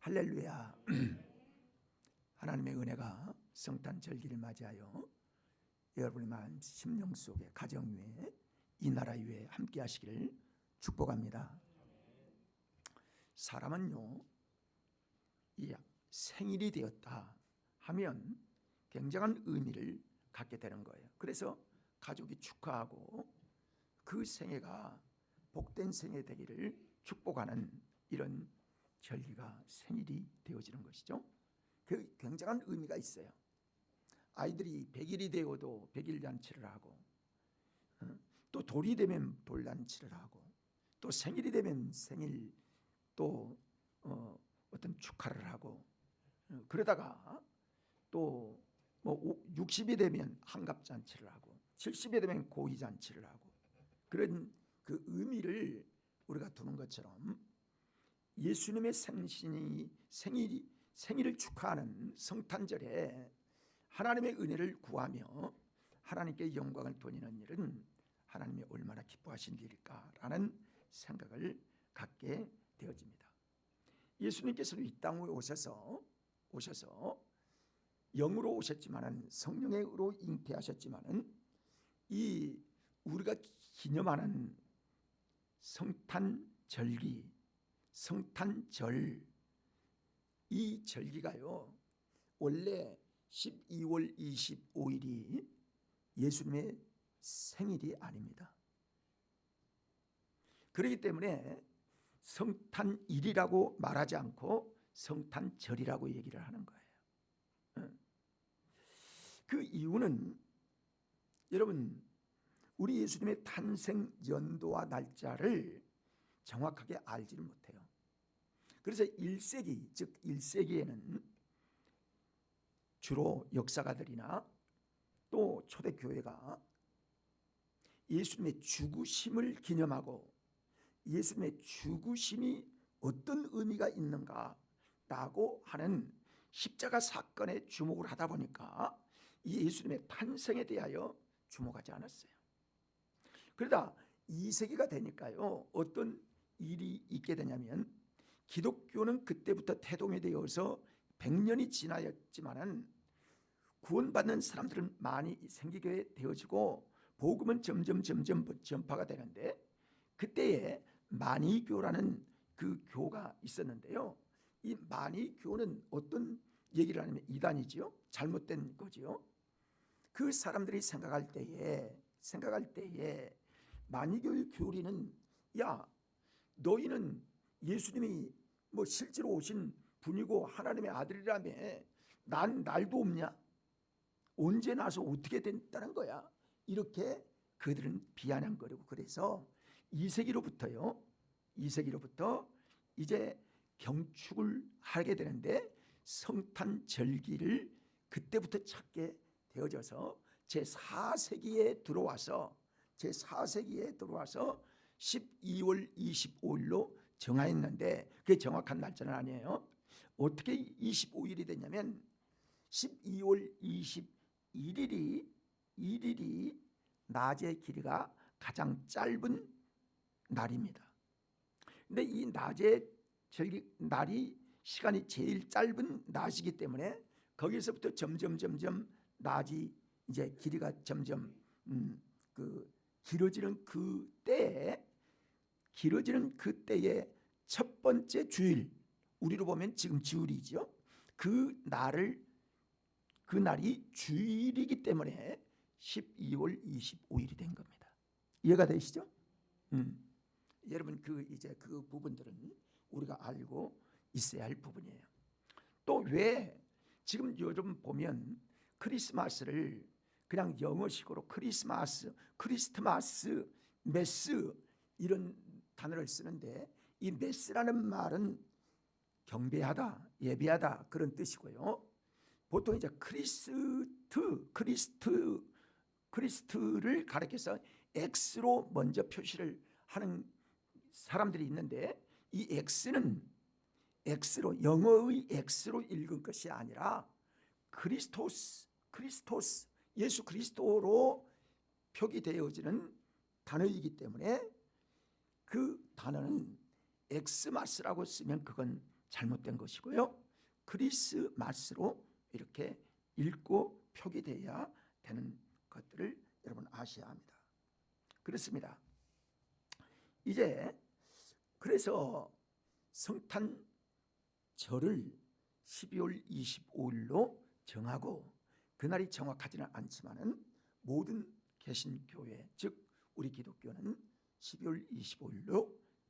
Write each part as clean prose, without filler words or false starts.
할렐루야. 하나님의 은혜가 성탄 절기를 맞이하여 여러분의 마음 심령 속에 가정 위에 이 나라 위에 함께 하시기를 축복합니다. 사람은요, 이 생일이 되었다 하면 굉장한 의미를 갖게 되는 거예요. 그래서 가족이 축하하고 그 생애가 복된 생애 되기를 축복하는 이런 절기가 생일이 되어지는 것이죠. 그 굉장한 의미가 있어요. 아이들이 100일이 되어도 100일 잔치를 하고, 또 돌이 되면 돌잔치를 하고, 또 생일이 되면 생일 또 어떤 축하를 하고, 그러다가 또 뭐 60이 되면 환갑잔치를 하고, 70이 되면 고이잔치를 하고, 그런 그 의미를 우리가 두는 것처럼 예수님의 생일을 축하하는 성탄절에 하나님의 은혜를 구하며 하나님께 영광을 돌리는 일은 하나님이 얼마나 기뻐하신 일일까라는 생각을 갖게 되어집니다. 예수님께서도 이 땅에 오셔서 영으로 오셨지만은 성령으로 잉태하셨지만은 이 우리가 기념하는 성탄절기, 성탄절, 이 절기가요 원래 12월 25일이 예수님의 생일이 아닙니다. 그렇기 때문에 성탄일이라고 말하지 않고 성탄절이라고 얘기를 하는 거예요. 그 이유는 여러분, 우리 예수님의 탄생 연도와 날짜를 정확하게 알지를 못해요. 그래서 1세기, 즉 1세기에는 주로 역사가들이나 또 초대교회가 예수님의 죽으심을 기념하고 예수님의 죽으심이 어떤 의미가 있는가라고 하는 십자가 사건에 주목을 하다 보니까 이 예수님의 탄생에 대하여 주목하지 않았어요. 그러다 2세기가 되니까요 어떤 일이 있게 되냐면, 기독교는 그때부터 태동이 되어서 100년이 지나였지만은 구원받는 사람들은 많이 생기게 되어지고 복음은 점점 전파가 되는데, 그때에 마니교라는 그 교가 있었는데요, 이 마니교는 어떤 얘기를 하냐면 이단이지요. 잘못된 거지요. 그 사람들이 생각할 때에 마니교의 교리는, 야, 너희는 예수님이 뭐 실제로 오신 분이고 하나님의 아들이라며 난 날도 없냐? 언제 나서 어떻게 됐다는 거야? 이렇게 그들은 비아냥거리고, 그래서 2세기로부터 이제 경축을 하게 되는데 성탄절기를 그때부터 찾게 되어져서 제4세기에 들어와서 12월 25일로 정하였는데, 그게 정확한 날짜는 아니에요. 어떻게 25일이 됐냐면 12월 21일이 낮의 길이가 가장 짧은 날입니다. 근데 이 낮의 날이 시간이 제일 짧은 낮이기 때문에 거기서부터 점점 낮이 이제 길이가 점점 길어지는 그때의 첫 번째 주일, 우리로 보면 지금 주일이죠. 그 날이 주일이기 때문에 12월 25일이 된 겁니다. 이해가 되시죠? 여러분, 이제 그 부분들은 우리가 알고 있어야 할 부분이에요. 또 왜 지금 요즘 보면 크리스마스를 그냥 영어식으로 크리스마스, 메스 이런 단어를 쓰는데, 이 메스라는 말은 경배하다, 예배하다 그런 뜻이고요. 보통 이제 크리스트를 가리켜서 X로 먼저 표시를 하는 사람들이 있는데, 이 X로 영어의 X로 읽은 것이 아니라 크리스토스 예수 그리스도로 표기되어지는 단어이기 때문에 그 단어는 엑스마스라고 쓰면 그건 잘못된 것이고요. 크리스마스로 이렇게 읽고 표기되어야 되는 것들을 여러분 아셔야 합니다. 그렇습니다. 이제 그래서 성탄절을 12월 25일로 정하고 그날이 정확하지는 않지만은 모든 개신교회 즉 우리 기독교는 12월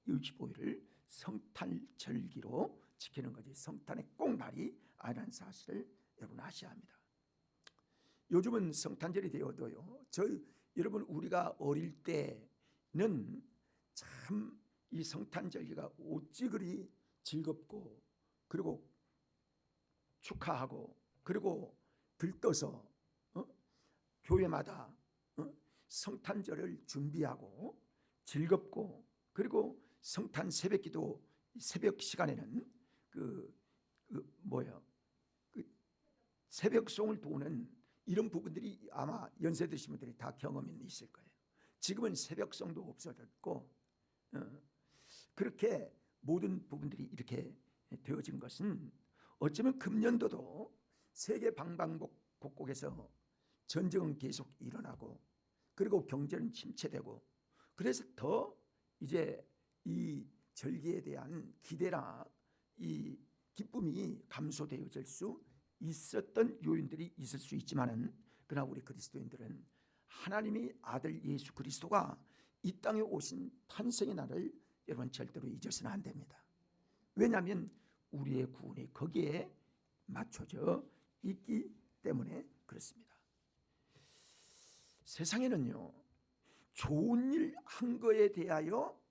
25일을 성탄절기로 지키는 거지 성탄의 꼭 날이 아니라는 사실을 여러분 아셔야 합니다. 요즘은 성탄절이 되어도요. 여러분 우리가 어릴 때는 참 이 성탄절기가 어찌 그리 즐겁고 그리고 축하하고 그리고 들떠서 교회마다 성탄절을 준비하고 즐겁고 그리고 성탄 새벽기도 새벽 시간에는 새벽송을 도는 이런 부분들이 아마 연세 드신 분들이 다 경험이 있을 거예요. 지금은 새벽송도 없어졌고 그렇게 모든 부분들이 이렇게 되어진 것은 어쩌면 금년도도 세계 방방곡곡에서 전쟁은 계속 일어나고 그리고 경제는 침체되고 그래서 더 이제 이 절기에 대한 기대나 이 기쁨이 감소되어질 수 있었던 요인들이 있을 수 있지만은 그러나 우리 그리스도인들은 하나님의 아들 예수 그리스도가 이 땅에 오신 탄생의 날을 여러분 절대로 잊어서는 안 됩니다. 왜냐하면 우리의 구원이 거기에 맞춰져 있기 때문에 그렇습니다. 세상에는요 좋은 일 한 거에 대하여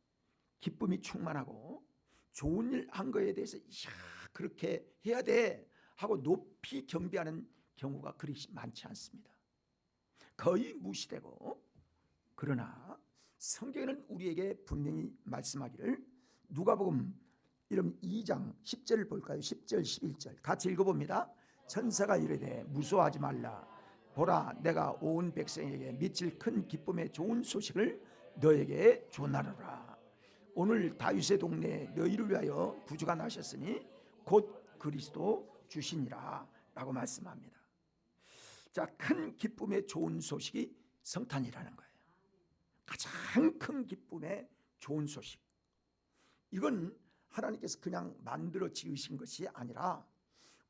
기쁨이 충만하고 좋은 일 한 거에 대해서 이야 그렇게 해야 돼 하고 높이 경배하는 경우가 그리 많지 않습니다. 거의 무시되고 그러나 성경에는 우리에게 분명히 말씀하기를 누가복음 2장 10절을 볼까요? 10절 11절 같이 읽어봅니다. 천사가 이르되 무서워하지 말라 보라 내가 온 백성에게 미칠 큰 기쁨의 좋은 소식을 너에게 전하노라. 오늘 다윗의 동네에 너희를 위하여 구주가 나셨으니 곧 그리스도 주시니라 라고 말씀합니다. 자, 큰 기쁨의 좋은 소식이 성탄이라는 거예요. 가장 큰 기쁨의 좋은 소식. 이건 하나님께서 그냥 만들어 지으신 것이 아니라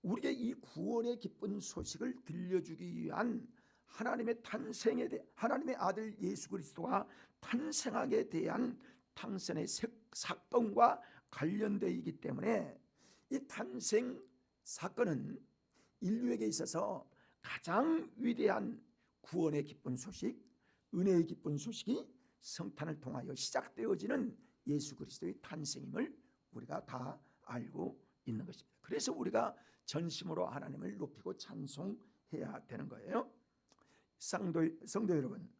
우리에게 이 구원의 기쁜 소식을 들려주기 위한 하나님의 탄생에 대해 하나님의 아들 예수 그리스도가 탄생하게 대한 탄생의 사건과 관련되어 있기 때문에 이 탄생 사건은 인류에게 있어서 가장 위대한 구원의 기쁜 소식, 은혜의 기쁜 소식이 성탄을 통하여 시작되어지는 예수 그리스도의 탄생임을 우리가 다 알고 있는 것입니다. 그래서 우리가 전심으로 하나님을 높이고 찬송해야 되는 거예요. 성도 여러분,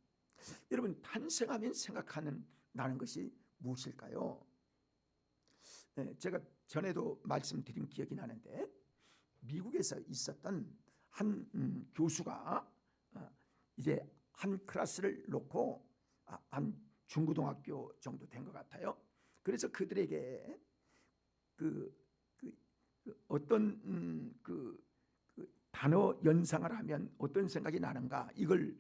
여러분 탄생하면 생각하는 나는 것이 무엇일까요? 제가 전에도 말씀드린 기억이 나는데 미국에서 있었던 한 교수가 이제 한 클래스를 놓고 한 중고등학교 정도 된 것 같아요. 그래서 그들에게 어떤 단어 연상을 하면 어떤 생각이 나는가 이걸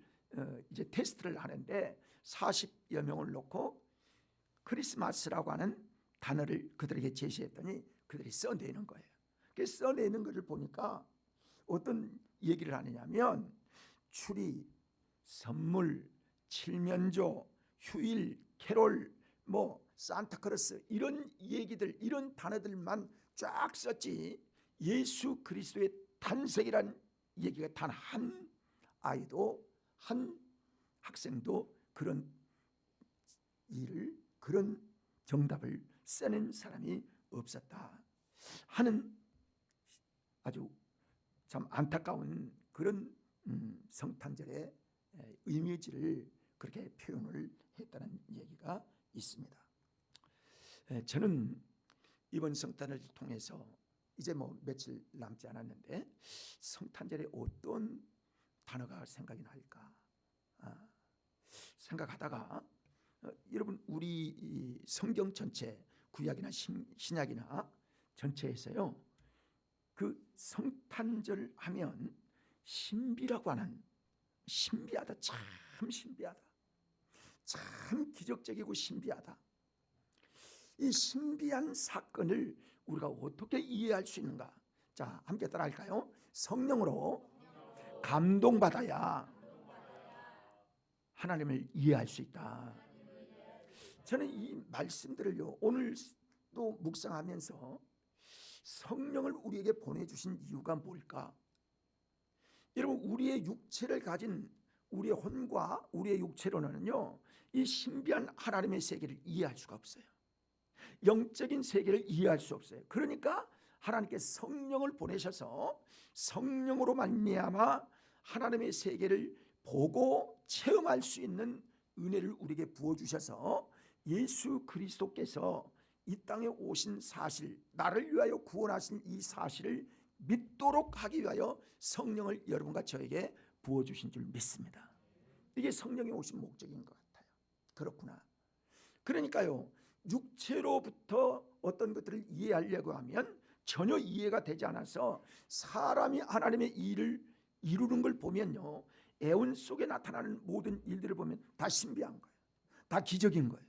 이제 테스트를 하는데 40여 명을 놓고 크리스마스라고 하는 단어를 그들에게 제시했더니 그들이 써내는 거예요. 그래서 써내는 것을 보니까 어떤 얘기를 하느냐면 추리, 선물, 칠면조, 휴일, 캐롤, 산타크로스 이런 얘기들 이런 단어들만 쫙 썼지 예수 그리스도의 탄생이란 얘기가 단 한 아이도 한 학생도 그런 일을 그런 정답을 써낸 사람이 없었다 하는 아주 참 안타까운 그런 성탄절의 이미지를 그렇게 표현을 했다는 얘기가 있습니다. 저는 이번 성탄을 통해서 이제 며칠 남지 않았는데 성탄절에 어떤 단어가 생각이 날까 생각하다가 여러분 우리 성경 전체 구약이나 신약이나 전체에서요, 그 성탄절 하면 신비라고 하는, 신비하다, 참 신비하다, 참 기적적이고 신비하다, 이 신비한 사건을 우리가 어떻게 이해할 수 있는가? 자, 함께 따라할까요? 성령으로 감동받아야 하나님을 이해할 수 있다. 저는 이 말씀들을요, 오늘도 묵상하면서 성령을 우리에게 보내주신 이유가 뭘까? 여러분, 우리의 육체를 가진 우리의 혼과 우리의 육체로는요, 이 신비한 하나님의 세계를 이해할 수가 없어요. 영적인 세계를 이해할 수 없어요. 그러니까 하나님께 성령을 보내셔서 성령으로 말미암아 하나님의 세계를 보고 체험할 수 있는 은혜를 우리에게 부어주셔서 예수 그리스도께서 이 땅에 오신 사실, 나를 위하여 구원하신 이 사실을 믿도록 하기 위하여 성령을 여러분과 저에게 부어주신 줄 믿습니다. 이게 성령이 오신 목적인 것 같아요. 그렇구나. 그러니까요, 육체로부터 어떤 것들을 이해하려고 하면 전혀 이해가 되지 않아서 사람이 하나님의 일을 이루는 걸 보면요, 애원 속에 나타나는 모든 일들을 보면 다 신비한 거예요. 다 기적인 거예요.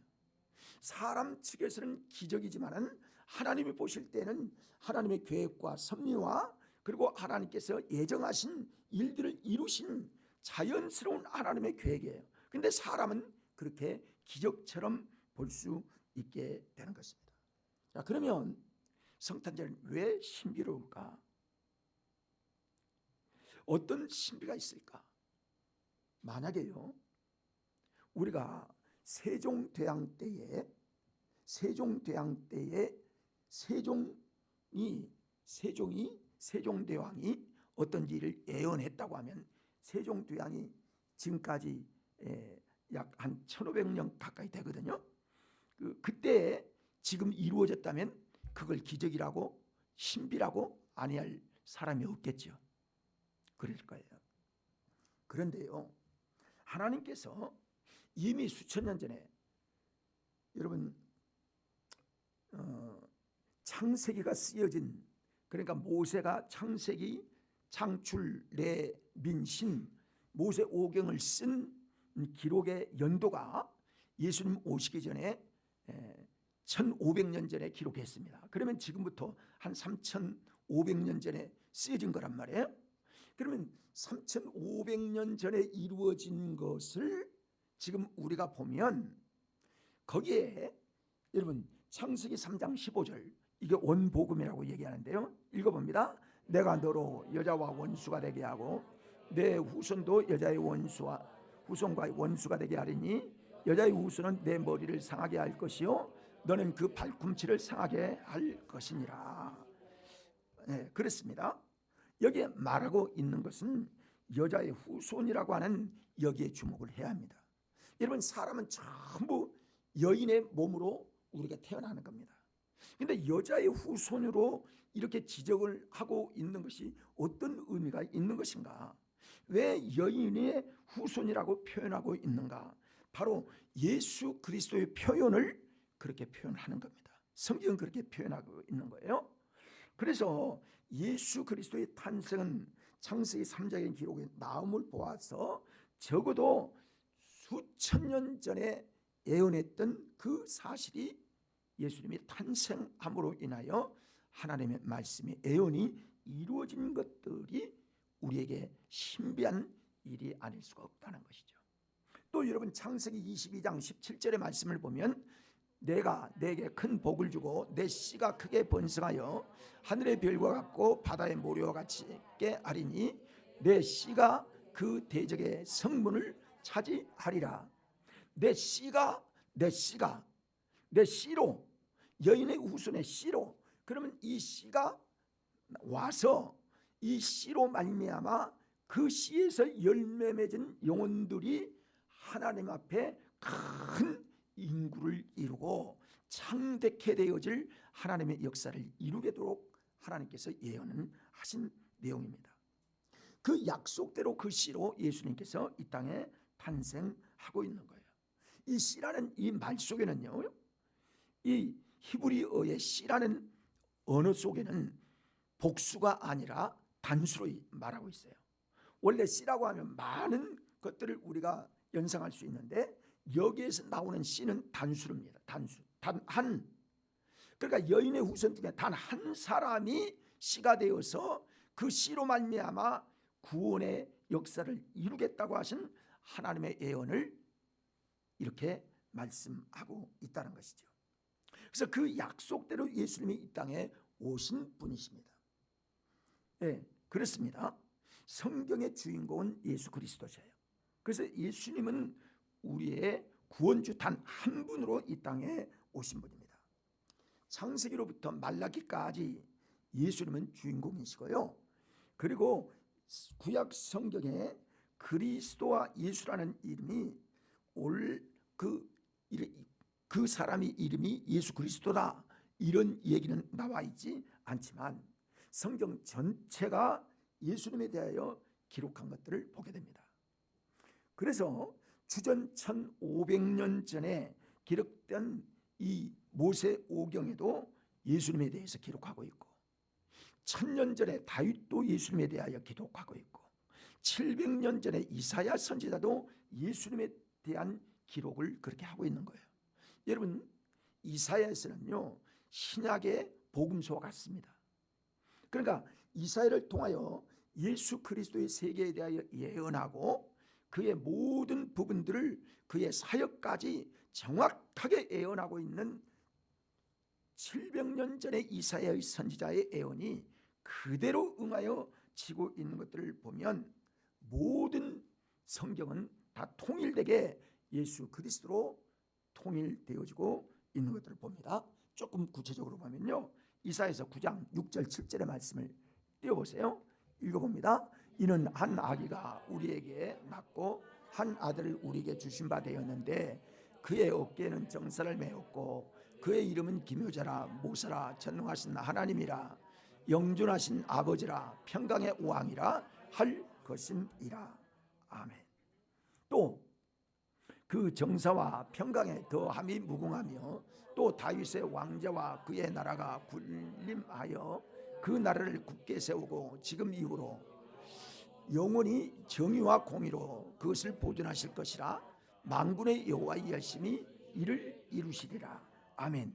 사람 측에서는 기적이지만은 하나님이 보실 때는 하나님의 계획과 섭리와 그리고 하나님께서 예정하신 일들을 이루신 자연스러운 하나님의 계획이에요. 근데 사람은 그렇게 기적처럼 볼 수 있게 되는 것입니다. 자, 그러면 성탄절은 왜 신비로울까? 어떤 신비가 있을까? 만약에요, 우리가 세종대왕 때에 세종대왕이 어떤 일을 예언했다고 하면, 세종대왕이 지금까지 약 한 1500년 가까이 되거든요. 그때 지금 이루어졌다면 그걸 기적이라고 신비라고 아니할 사람이 없겠죠. 그럴 거예요. 그런데요, 하나님께서 이미 수천 년 전에, 여러분, 창세기가 쓰여진, 그러니까 모세가 창세기, 창출, 내, 민, 신, 모세 오경을 쓴 기록의 연도가 예수님 오시기 전에 1500년 전에 기록했습니다. 그러면 지금부터 한 3500년 전에 쓰여진 거란 말이에요. 그러면 3500년 전에 이루어진 것을 지금 우리가 보면 거기에 여러분 창세기 3장 15절, 이게 원복음이라고 얘기하는데요. 읽어봅니다. 내가 너로 여자와 원수가 되게 하고 내 후손도 여자의 원수와 후손과 원수가 되게 하리니 여자의 후손은 내 머리를 상하게 할 것이요 너는 그 발꿈치를 상하게 할 것이니라. 네, 그렇습니다. 여기에 말하고 있는 것은 여자의 후손이라고 하는 여기에 주목을 해야 합니다. 여러분, 사람은 전부 여인의 몸으로 우리가 태어나는 겁니다. 그런데 여자의 후손으로 이렇게 지적을 하고 있는 것이 어떤 의미가 있는 것인가? 왜 여인의 후손이라고 표현하고 있는가? 바로 예수 그리스도의 표현을 그렇게 표현하는 겁니다. 성경은 그렇게 표현하고 있는 거예요. 그래서 예수 그리스도의 탄생은 창세기 3장의 기록에 나옴을 보아서 적어도 수천 년 전에 예언했던 그 사실이 예수님이 탄생함으로 인하여 하나님의 말씀이 예언이 이루어진 것들이 우리에게 신비한 일이 아닐 수가 없다는 것이죠. 또 여러분 창세기 22장 17절의 말씀을 보면 내가 내게 큰 복을 주고 내 씨가 크게 번성하여 하늘의 별과 같고 바다의 모래와 같이 있게 하리니 내 씨가 그 대적의 성문을 차지하리라. 내 씨로, 여인의 후손의 씨로, 그러면 이 씨가 와서 이 씨로 말미암아 그 씨에서 열매 맺은 영혼들이 하나님 앞에 큰 인구를 이루고 창대케 되어질 하나님의 역사를 이루게 되도록 하나님께서 예언을 하신 내용입니다. 그 약속대로 그 씨로 예수님께서 이 땅에 탄생하고 있는 거예요. 이 씨라는 이 말 속에는요, 이 히브리어의 씨라는 언어 속에는 복수가 아니라 단수로 말하고 있어요. 원래 씨라고 하면 많은 것들을 우리가 연상할 수 있는데 여기에서 나오는 씨는 단수입니다. 단수, 단 한. 그러니까 여인의 후손 중에 단 한 사람이 씨가 되어서 그 씨로 말미암아 구원의 역사를 이루겠다고 하신 하나님의 예언을 이렇게 말씀하고 있다는 것이죠. 그래서 그 약속대로 예수님이 이 땅에 오신 분이십니다. 네, 그렇습니다. 성경의 주인공은 예수 그리스도셔요. 그래서 예수님은 우리의 구원주 단 한 분으로 이 땅에 오신 분입니다. 창세기로부터 말라기까지 예수님은 주인공이시고요. 그리고 구약 성경에 그리스도와 예수라는 이름이 그 사람의 이름이 예수 그리스도다 이런 얘기는 나와 있지 않지만 성경 전체가 예수님에 대하여 기록한 것들을 보게 됩니다. 그래서 주전 1500년 전에 기록된 이 모세오경에도 예수님에 대해서 기록하고 있고 1000년 전에 다윗도 예수님에 대하여 기록하고 있고 700년 전에 이사야 선지자도 예수님에 대한 기록을 그렇게 하고 있는 거예요. 여러분, 이사야에서는요 신약의 복음서와 같습니다. 그러니까 이사야를 통하여 예수 그리스도의 세계에 대하여 예언하고 그의 모든 부분들을 그의 사역까지 정확하게 예언하고 있는 700년 전의 이사야의 선지자의 예언이 그대로 응하여 지고 있는 것들을 보면 모든 성경은 다 통일되게 예수 그리스도로 통일되어지고 있는 것들을 봅니다. 조금 구체적으로 보면요, 이사야서 9장 6절 7절의 말씀을 띄워보세요. 읽어봅니다. 이는 한 아기가 우리에게 낳고 한 아들을 우리에게 주신 바 되었는데 그의 어깨에는 정사를 메었고 그의 이름은 기묘자라 모사라 전능하신 하나님이라 영존하신 아버지라 평강의 왕이라 할 것임이라. 아멘. 또 그 정사와 평강에 더함이 무궁하며 또 다윗의 왕자와 그의 나라가 군림하여 그 나라를 굳게 세우고 지금 이후로 영원히 정의와 공의로 그것을 보존하실 것이라. 만군의 여호와의 열심히 이를 이루시리라. 아멘.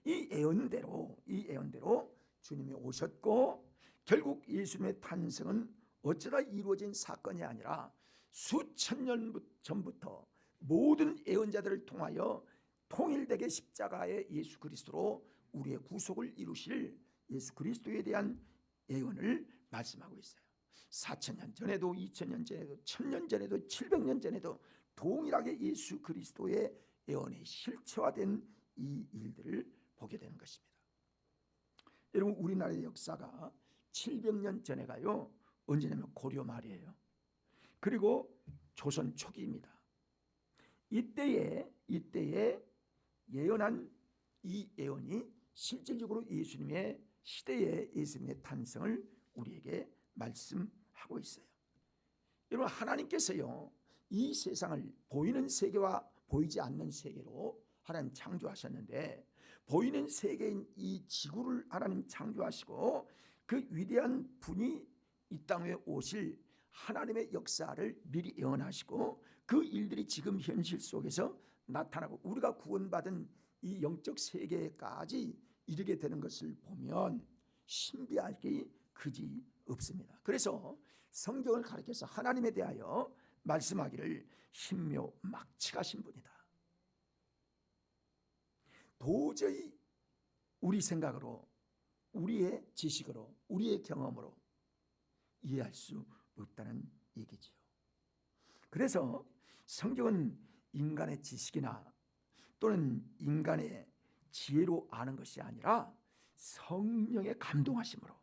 이 예언대로 주님이 오셨고 결국 예수님의 탄생은 어쩌다 이루어진 사건이 아니라 수천 년 전부터 모든 예언자들을 통하여 통일되게 십자가의 예수 그리스도로 우리의 구속을 이루실 예수 그리스도에 대한 예언을 말씀하고 있어요. 4000년 전에도 2000년 전에도 1000년 전에도 700년 전에도 동일하게 예수 그리스도의 예언이 실체화된 이 일들을 보게 되는 것입니다. 여러분, 우리나라의 역사가 700년 전에 가요. 언제냐면 고려 말이에요. 그리고 조선 초기입니다. 이때에 예언한 이 예언이 실질적으로 예수님의 시대의 예수님의 탄생을 우리에게 말씀하고 있어요. 여러분, 하나님께서요 이 세상을 보이는 세계와 보이지 않는 세계로 하나님 창조하셨는데 보이는 세계인 이 지구를 하나님 창조하시고 그 위대한 분이 이 땅에 오실 하나님의 역사를 미리 예언하시고 그 일들이 지금 현실 속에서 나타나고 우리가 구원받은 이 영적 세계까지 이르게 되는 것을 보면 신비할 게 그지 없습니다. 그래서 성경을 가리켜서 하나님에 대하여 말씀하기를 신묘막측하신 분이다. 도저히 우리 생각으로 우리의 지식으로 우리의 경험으로 이해할 수 없다는 얘기지요. 그래서 성경은 인간의 지식이나 또는 인간의 지혜로 아는 것이 아니라 성령의 감동하심으로.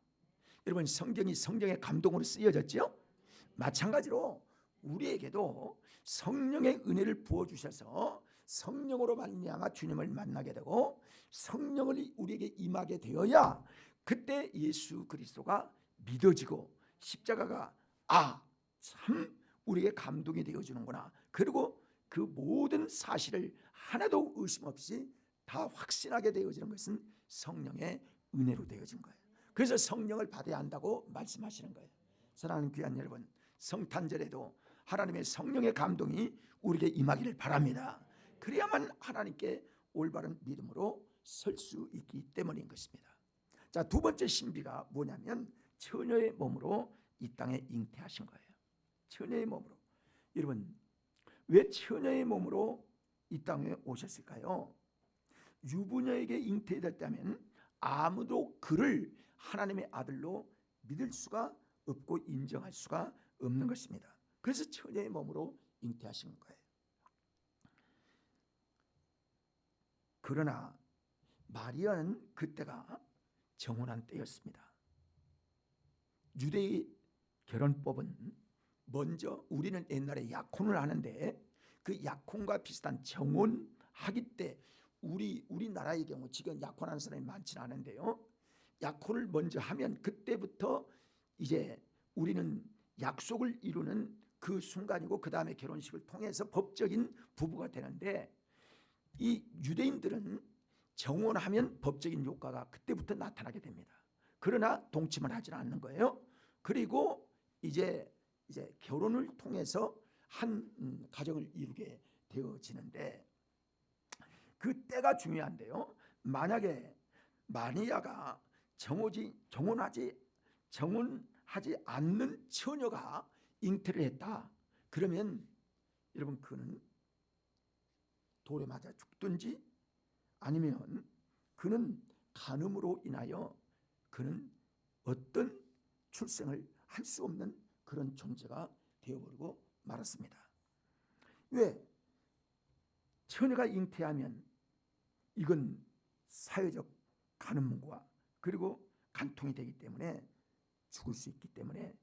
여러분, 성경이 성령의 감동으로 쓰여졌죠? 마찬가지로 우리에게도 성령의 은혜를 부어주셔서 성령으로 말미암아 주님을 만나게 되고 성령을 우리에게 임하게 되어야 그때 예수 그리스도가 믿어지고 십자가가 참 우리에게 감동이 되어주는구나. 그리고 그 모든 사실을 하나도 의심 없이 다 확신하게 되어지는 것은 성령의 은혜로 되어진 거예요. 그래서 성령을 받아야 한다고 말씀하시는 거예요. 사랑하는 귀한 여러분, 성탄절에도 하나님의 성령의 감동이 우리에게 임하기를 바랍니다. 그래야만 하나님께 올바른 믿음으로 설 수 있기 때문인 것입니다. 자, 두 번째 신비가 뭐냐면 처녀의 몸으로 이 땅에 잉태하신 거예요. 처녀의 몸으로. 여러분, 왜 처녀의 몸으로 이 땅에 오셨을까요? 유부녀에게 잉태됐다면 아무도 그를 하나님의 아들로 믿을 수가 없고 인정할 수가 없는 것입니다. 그래서 처녀의 몸으로 잉태하신 거예요. 그러나 마리아는 그때가 정혼한 때였습니다. 유대의 결혼법은 먼저 우리는 옛날에 약혼을 하는데 그 약혼과 비슷한 정혼하기 때 우리나라의 경우 지금 약혼하는 사람이 많지는 않은데요. 약혼을 먼저 하면 그때부터 이제 우리는 약속을 이루는 그 순간이고 그 다음에 결혼식을 통해서 법적인 부부가 되는데 이 유대인들은 정혼하면 법적인 효과가 그때부터 나타나게 됩니다. 그러나 동침을 하지는 않는 거예요. 그리고 이제 결혼을 통해서 한 가정을 이루게 되어지는데 그 때가 중요한데요. 만약에 마리아가 정혼하지 않는 처녀가 잉태를 했다. 그러면 여러분 그는 돌에 맞아 죽든지 아니면 그는 간음으로 인하여 그는 어떤 출생을 할 수 없는 그런 존재가 되어버리고 말았습니다. 왜? 처녀가 잉태하면 이건 사회적 간음과 그리고 간통이 되기 때문에 죽을 수 있기 때문에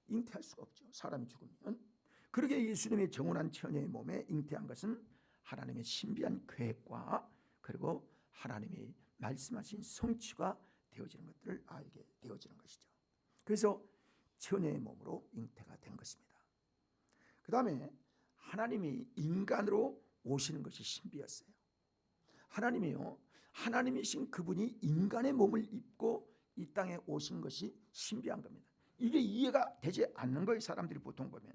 잉태할 수가 없죠. 사람이 죽으면. 그러게 예수님의 정혼한 처녀의 몸에 잉태한 것은 하나님의 신비한 계획과 그리고 하나님이 말씀하신 성취가 되어지는 것들을 알게 되어지는 것이죠. 그래서 처녀의 몸으로 잉태가 된 것입니다. 그 다음에 하나님이 인간으로 오시는 것이 신비였어요. 하나님이요, 하나님이신 그분이 인간의 몸을 입고 이 땅에 오신 것이 신비한 겁니다. 이게 이해가 되지 않는 거예요. 사람들이 보통 보면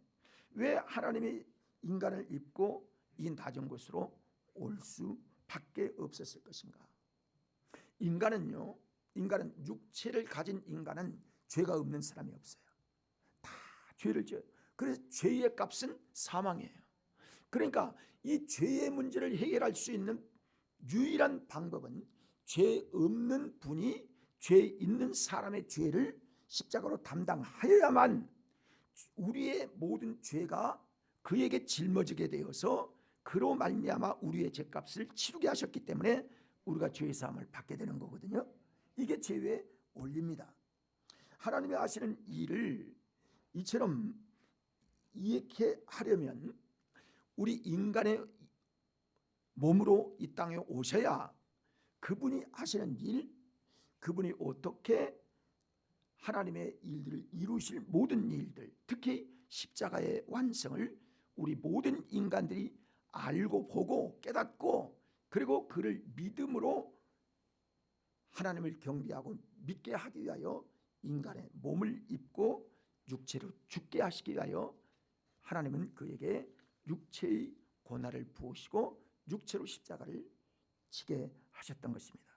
왜 하나님이 인간을 입고 이 낮은 곳으로 올 수밖에 없었을 것인가? 인간은 육체를 가진 인간은 죄가 없는 사람이 없어요. 다 죄를 지어요. 그래서 죄의 값은 사망이에요. 그러니까 이 죄의 문제를 해결할 수 있는 유일한 방법은 죄 없는 분이 죄 있는 사람의 죄를 십자가로 담당하여야만 우리의 모든 죄가 그에게 짊어지게 되어서 그로 말미암아 우리의 죄값을 치르게 하셨기 때문에 우리가 죄의 사함을 받게 되는 거거든요. 이게 죄의 원리입니다. 하나님이 하시는 일을 이처럼 이렇게 하려면 우리 인간의 몸으로 이 땅에 오셔야 그분이 하시는 일, 그분이 어떻게 하나님의 일들을 이루실 모든 일들, 특히 십자가의 완성을 우리 모든 인간들이 알고 보고 깨닫고 그리고 그를 믿음으로 하나님을 경배하고 믿게 하기 위하여 인간의 몸을 입고 육체로 죽게 하시기 위하여 하나님은 그에게 육체의 고난을 부으시고 육체로 십자가를 지게 하셨던 것입니다.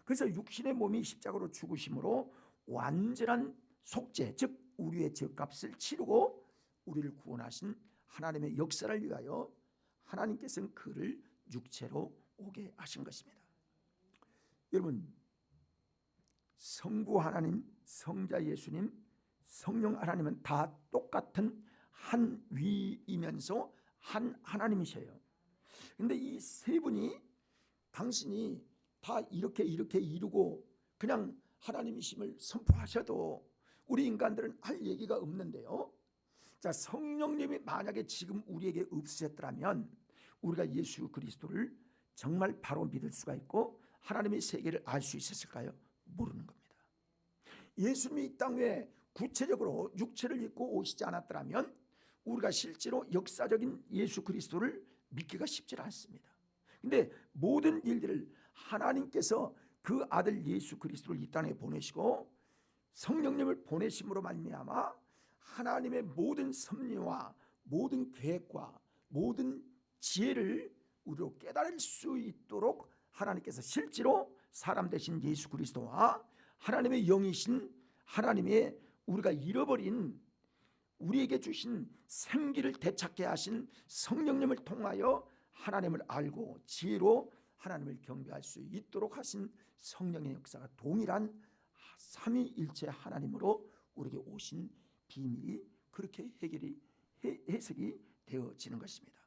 그래서 육신의 몸이 십자가로 죽으심으로 완전한 속죄, 즉 우리의 죄값을 치르고 우리를 구원하신 하나님의 역사를 위하여 하나님께서는 그를 육체로 오게 하신 것입니다. 여러분, 성부 하나님, 성자 예수님, 성령 하나님은 다 똑같은 한 위이면서 한 하나님이셔요. 그런데 이 세 분이 당신이 다 이렇게 이루고 그냥 하나님이심을 선포하셔도 우리 인간들은 할 얘기가 없는데요. 자, 성령님이 만약에 지금 우리에게 없으셨더라면 우리가 예수 그리스도를 정말 바로 믿을 수가 있고 하나님의 세계를 알 수 있었을까요? 모르는 겁니다. 예수님이 이 땅에 구체적으로 육체를 입고 오시지 않았더라면 우리가 실제로 역사적인 예수 그리스도를 믿기가 쉽지 않습니다. 근데 모든 일들을 하나님께서 그 아들 예수 그리스도를 이 땅에 보내시고 성령님을 보내심으로 말미암아 하나님의 모든 섭리와 모든 계획과 모든 지혜를 우리로 깨달을 수 있도록 하나님께서 실제로 사람 되신 예수 그리스도와 하나님의 영이신 하나님의 우리가 잃어버린 우리에게 주신 생기를 되찾게 하신 성령님을 통하여 하나님을 알고 지혜로 하나님을 경배할 수 있도록 하신 성령의 역사가 동일한 삼위일체 하나님으로 우리에게 오신 비밀이 그렇게 해석이 되어지는 것입니다.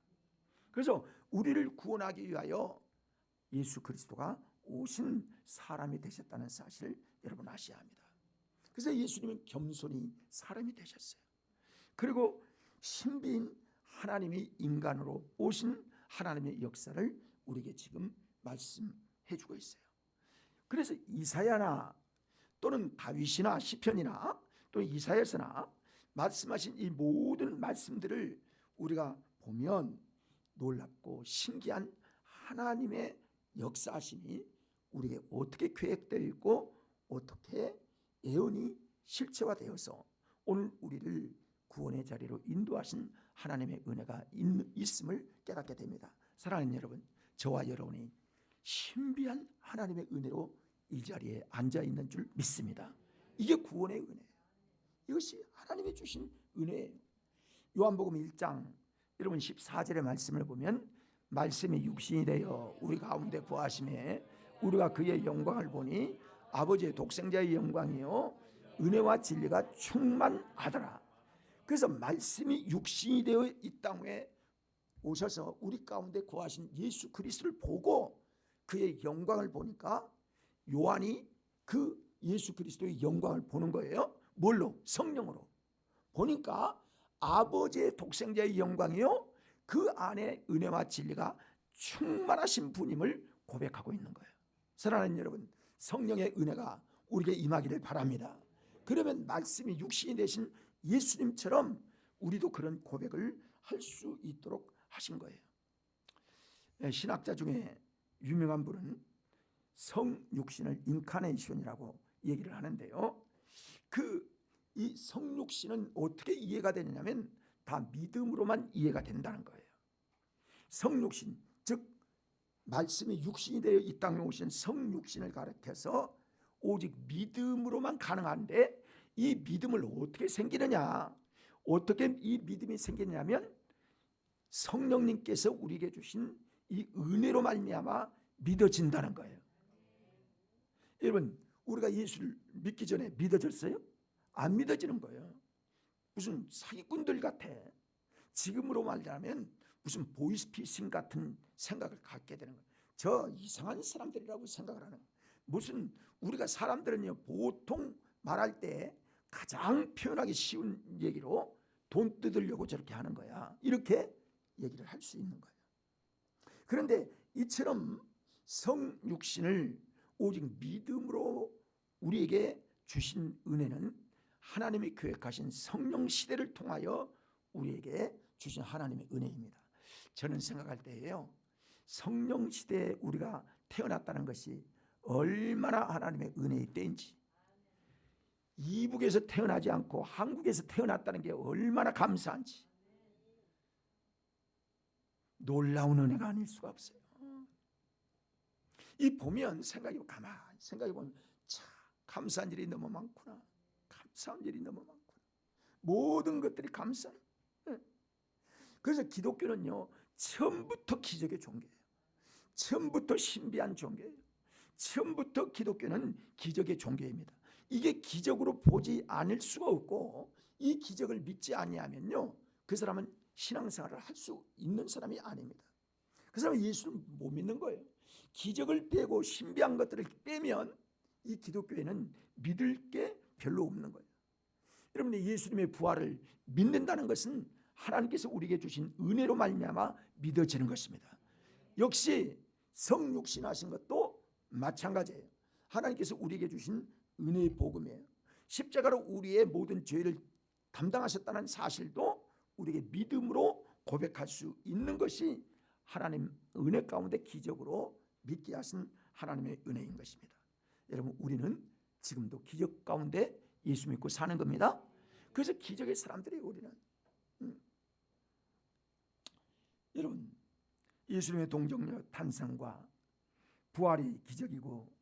그래서 우리를 구원하기 위하여 예수 그리스도가 오신 사람이 되셨다는 사실을 여러분 아셔야 합니다. 그래서 예수님은 겸손히 사람이 되셨어요. 그리고 신비인 하나님이 인간으로 오신 하나님의 역사를 우리에게 지금 말씀해 주고 있어요. 그래서 이사야나 또는 다윗이나 시편이나 또 이사야서나 말씀하신 이 모든 말씀들을 우리가 보면 놀랍고 신기한 하나님의 역사하심이 우리에게 어떻게 계획되어 있고 어떻게 예언이 실체화되어서 오늘 우리를 구원의 자리로 인도하신 하나님의 은혜가 있음을 깨닫게 됩니다. 사랑하는 여러분, 저와 여러분이 신비한 하나님의 은혜로 이 자리에 앉아 있는 줄 믿습니다. 이게 구원의 은혜예요. 이것이 하나님이 주신 은혜예요. 요한복음 1장 여러분 14절의 말씀을 보면 말씀이 육신이 되어 우리 가운데 거하심에 우리가 그의 영광을 보니 아버지의 독생자의 영광이요 은혜와 진리가 충만하더라. 그래서 말씀이 육신이 되어 이 땅에 오셔서 우리 가운데 거하신 예수 그리스도를 보고 그의 영광을 보니까 요한이 그 예수 그리스도의 영광을 보는 거예요. 뭘로? 성령으로 보니까 아버지의 독생자의 영광이요 그 안에 은혜와 진리가 충만하신 분임을 고백하고 있는 거예요. 사랑하는 여러분, 성령의 은혜가 우리에게 임하기를 바랍니다. 그러면 말씀이 육신이 되신 예수님처럼 우리도 그런 고백을 할 수 있도록 하신 거예요. 신학자 중에 유명한 분은 성육신을 인카네이션이라고 얘기를 하는데요. 이 성육신은 어떻게 이해가 되느냐면 다 믿음으로만 이해가 된다는 거예요. 성육신, 즉 말씀이 육신이 되어 이 땅에 오신 성육신을 가리켜서 오직 믿음으로만 가능한데 이 믿음을 어떻게 생기느냐, 어떻게 이 믿음이 생기냐면 성령님께서 우리에게 주신 이 은혜로 말미암아 믿어진다는 거예요. 여러분, 우리가 예수를 믿기 전에 믿어졌어요? 안 믿어지는 거예요. 무슨 사기꾼들 같아. 지금으로 말하면 무슨 보이스피싱 같은 생각을 갖게 되는 거예요. 저 이상한 사람들이라고 생각을 하는 거예요. 무슨 우리가 사람들은요 보통 말할 때 가장 표현하기 쉬운 얘기로 돈 뜯으려고 저렇게 하는 거야. 이렇게 얘기를 할 수 있는 거예요. 그런데 이처럼 성육신을 오직 믿음으로 우리에게 주신 은혜는 하나님이 계획하신 성령 시대를 통하여 우리에게 주신 하나님의 은혜입니다. 저는 생각할 때에요, 성령 시대에 우리가 태어났다는 것이 얼마나 하나님의 은혜의 때인지, 이북에서 태어나지 않고 한국에서 태어났다는 게 얼마나 감사한지, 놀라운 은혜가 아닐 수가 없어요. 이 보면 가만히 생각해 보면 참 감사한 일이 너무 많구나. 감사한 일이 너무 많구나. 모든 것들이 감사해요. 그래서 기독교는요 처음부터 기적의 종교예요. 처음부터 신비한 종교예요. 처음부터 기독교는 기적의 종교입니다. 이게 기적으로 보지 않을 수가 없고 이 기적을 믿지 아니하면요 그 사람은 신앙생활을 할 수 있는 사람이 아닙니다. 그 사람은 예수를 못 믿는 거예요. 기적을 빼고 신비한 것들을 빼면 이 기독교에는 믿을 게 별로 없는 거예요. 여러분, 예수님의 부활을 믿는다는 것은 하나님께서 우리에게 주신 은혜로 말미암아 믿어지는 것입니다. 역시 성육신하신 것도 마찬가지예요. 하나님께서 우리에게 주신 은혜의 복음이에요. 십자가로 우리의 모든 죄를 담당하셨다는 사실도 우리에게 믿음으로 고백할 수 있는 것이 하나님 은혜 가운데 기적으로 믿게 하신 하나님의 은혜인 것입니다. 여러분, 우리는 지금도 기적 가운데 예수 믿고 사는 겁니다. 그래서 기적의 사람들이에요, 우리는. 여러분, 예수님의 동정녀 탄생과 부활이 기적이고,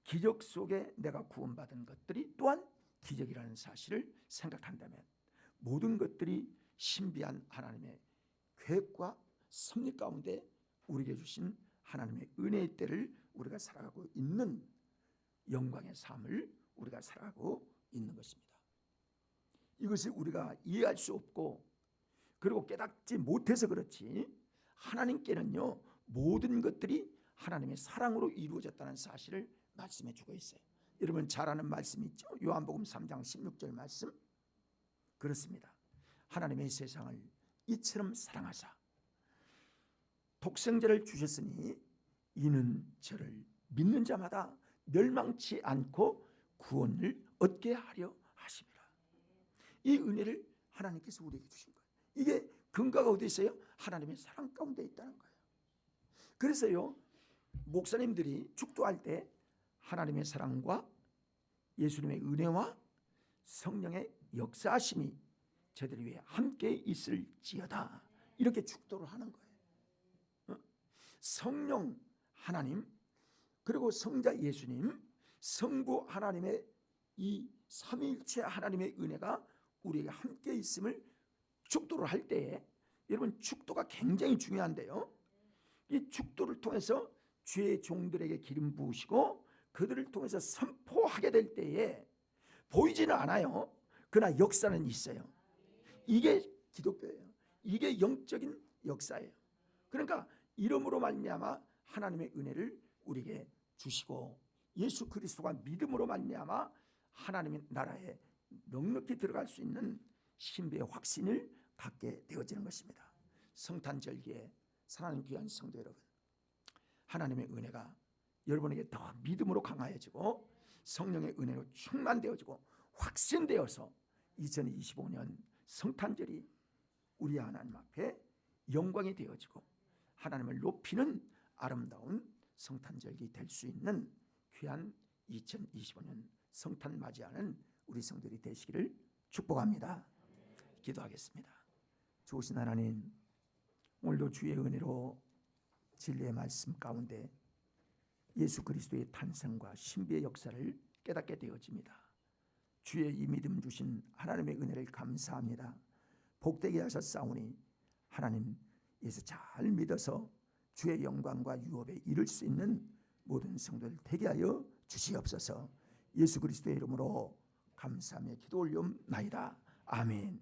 기적 속에 내가 구원받은 것들이 또한 기적이라는 사실을 생각한다면, 모든 것들이 신비한 하나님의 계획과 섭리 가운데 우리에게 주신 하나님의 은혜의 때를 우리가 살아가고 있는, 영광의 삶을 우리가 살아가고 있는 것입니다. 이것을 우리가 이해할 수 없고, 그리고 깨닫지 못해서 그렇지, 하나님께는요 모든 것들이 하나님의 사랑으로 이루어졌다는 사실을 말씀해 주고 있어요. 여러분 잘 아는 말씀이 있죠. 요한복음 3장 16절 말씀. 그렇습니다. 하나님의 세상을 이처럼 사랑하사 독생자를 주셨으니 이는 저를 믿는 자마다 멸망치 않고 구원을 얻게 하려 하심이라. 이 은혜를 하나님께서 우리에게 주신 거예요. 이게 근거가 어디 있어요? 하나님의 사랑 가운데 있다는 거예요. 그래서요 목사님들이 축도할 때 하나님의 사랑과 예수님의 은혜와 성령의 역사하심이 저들 위해 함께 있을지어다, 이렇게 축도를 하는 거예요. 성령 하나님, 그리고 성자 예수님, 성부 하나님의 이 삼위일체 하나님의 은혜가 우리에게 함께 있음을 축도를 할 때에, 여러분 축도가 굉장히 중요한데요, 이 축도를 통해서 주의 종들에게 기름 부으시고 그들을 통해서 선포하게 될 때에 보이지는 않아요. 그러나 역사는 있어요. 이게 기독교예요. 이게 영적인 역사예요. 그러니까 이름으로 말미암아 하나님의 은혜를 우리에게 주시고, 예수 그리스도가 믿음으로 말미암아 하나님의 나라에 넉넉히 들어갈 수 있는 신비의 확신을 갖게 되어지는 것입니다. 성탄절기에 사랑하는 귀한 성도 여러분, 하나님의 은혜가 여러분에게 더 믿음으로 강화해지고 성령의 은혜로 충만되어지고 확신되어서 2025년 성탄절이 우리 하나님 앞에 영광이 되어지고 하나님을 높이는 아름다운 성탄절기 될 수 있는 귀한 2025년 성탄 맞이하는 우리 성들이 되시기를 축복합니다. 기도하겠습니다. 좋으신 하나님, 오늘도 주의 은혜로 진리의 말씀 가운데 예수 그리스도의 탄생과 신비의 역사를 깨닫게 되어집니다. 주의 이 믿음 주신 하나님의 은혜를 감사합니다. 복되게 하셨사오니 하나님 예수 잘 믿어서 주의 영광과 유업에 이를 수 있는 모든 성도들 되게 하여 주시옵소서. 예수 그리스도의 이름으로 감사하며 기도 올리옵나이다. 아멘.